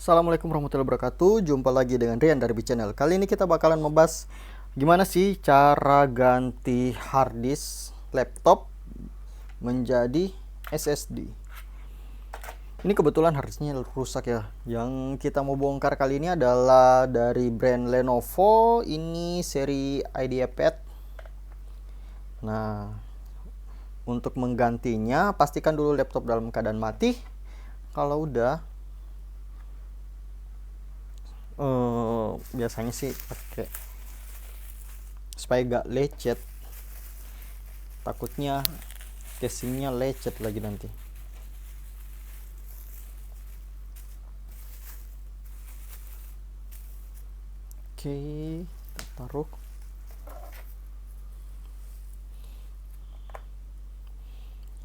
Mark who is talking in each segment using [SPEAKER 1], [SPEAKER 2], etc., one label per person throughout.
[SPEAKER 1] Assalamualaikum warahmatullahi wabarakatuh. Jumpa lagi dengan Rian dari B Channel. Kali ini kita bakalan membahas gimana sih cara ganti hard disk laptop menjadi SSD. Ini kebetulan hard disknya rusak ya. Yang kita mau bongkar kali ini adalah dari brand Lenovo. Ini seri IdeaPad. Nah, untuk menggantinya pastikan dulu laptop dalam keadaan mati. Kalau udah biasanya sih pakai supaya gak lecet, takutnya casingnya lecet lagi nanti. Oke, kita taruh.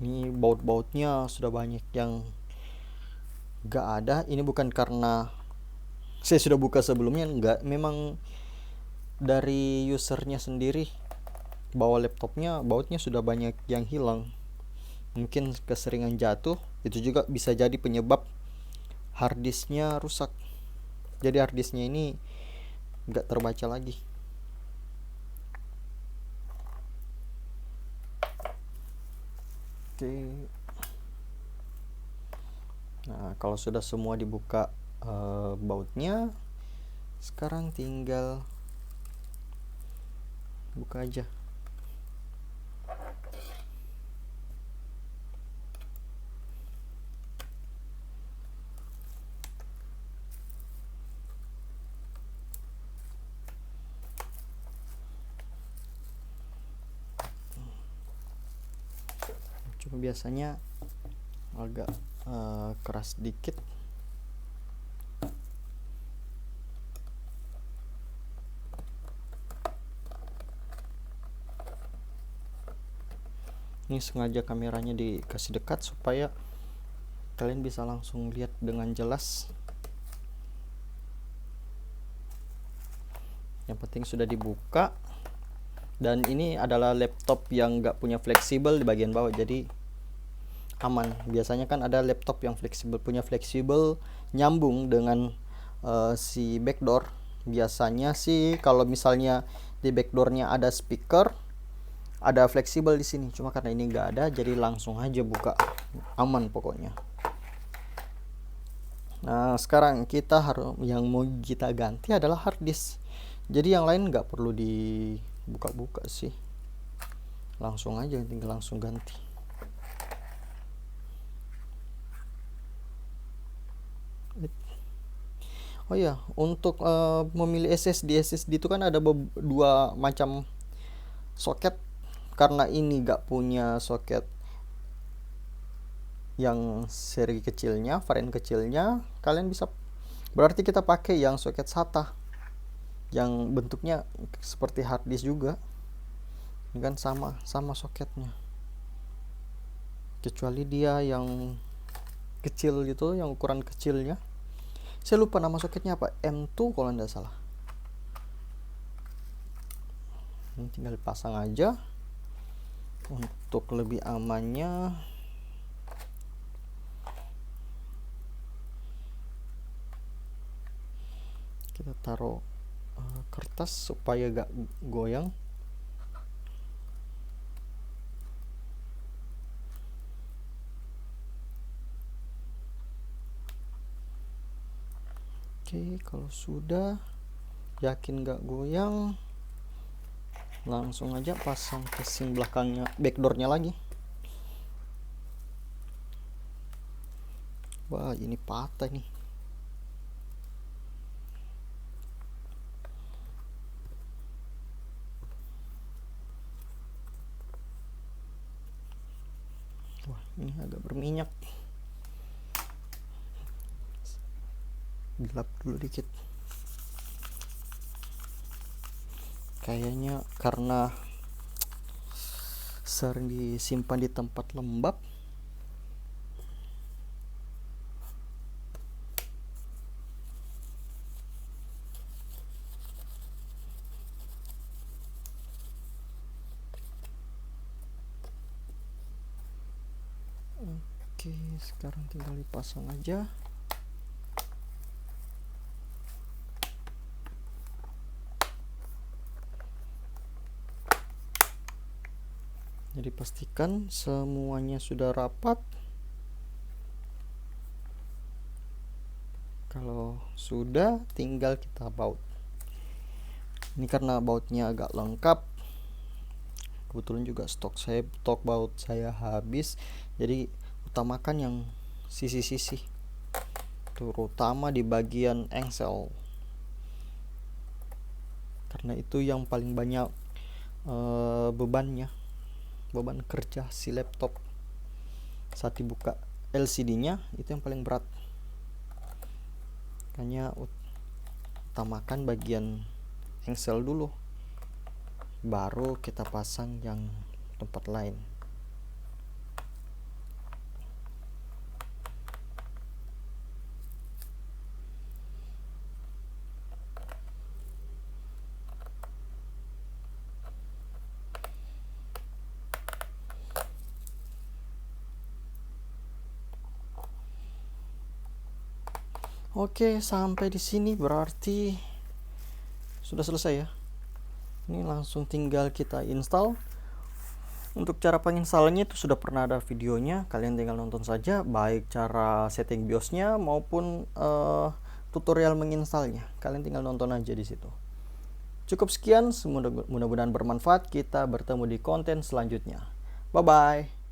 [SPEAKER 1] Ini baut-bautnya sudah banyak yang gak ada. Ini bukan karena saya sudah buka sebelumnya, enggak, memang dari usernya sendiri bawa laptopnya bautnya sudah banyak yang hilang. Mungkin keseringan jatuh, itu juga bisa jadi penyebab harddisknya rusak. Jadi harddisknya ini nggak terbaca lagi. Oke. Nah, kalau sudah semua dibuka bautnya, sekarang tinggal buka aja. Cuma biasanya agak keras dikit. Ini sengaja kameranya dikasih dekat supaya kalian bisa langsung lihat dengan jelas. Yang penting sudah dibuka. Dan ini adalah laptop yang nggak punya fleksibel di bagian bawah, jadi aman. Biasanya kan ada laptop yang fleksibel, punya fleksibel nyambung dengan si backdoor. Biasanya sih kalau misalnya di backdoornya ada speaker, ada fleksibel di sini. Cuma karena ini nggak ada, jadi langsung aja buka, aman pokoknya. Nah, sekarang yang mau kita ganti adalah hard disk. Jadi yang lain nggak perlu dibuka-buka sih, langsung aja, tinggal langsung ganti. Oh ya, untuk memilih SSD itu kan ada dua macam soket. Karena ini nggak punya soket yang seri kecilnya, varian kecilnya, kalian bisa, berarti kita pakai yang soket SATA yang bentuknya seperti hard disk juga. Ini kan sama soketnya, kecuali dia yang kecil gitu, yang ukuran kecilnya. Saya lupa nama soketnya apa, M2 kalau tidak salah. Ini tinggal pasang aja. Untuk lebih amannya kita taruh kertas supaya gak goyang. Oke, kalau sudah yakin gak goyang, langsung aja pasang casing belakangnya, backdoornya lagi. Wah, ini patah nih. Wah, ini agak berminyak. Gelap dulu dikit. Kayaknya karena sering disimpan di tempat lembab. Oke, sekarang tinggal dipasang aja. Jadi pastikan semuanya sudah rapat. Kalau sudah, tinggal kita baut. Ini karena bautnya agak lengkap, kebetulan juga stok baut saya habis, jadi utamakan yang sisi-sisi, terutama di bagian engsel, karena itu yang paling banyak beban kerja si laptop saat dibuka LCD-nya, itu yang paling berat. Makanya utamakan bagian engsel dulu, baru kita pasang yang tempat lain. Oke, sampai di sini berarti sudah selesai ya. Ini langsung tinggal kita install. Untuk cara penginstalannya itu sudah pernah ada videonya, kalian tinggal nonton saja, baik cara setting BIOSnya maupun tutorial menginstalnya. Kalian tinggal nonton aja di situ. Cukup sekian, mudah-mudahan bermanfaat. Kita bertemu di konten selanjutnya. Bye bye.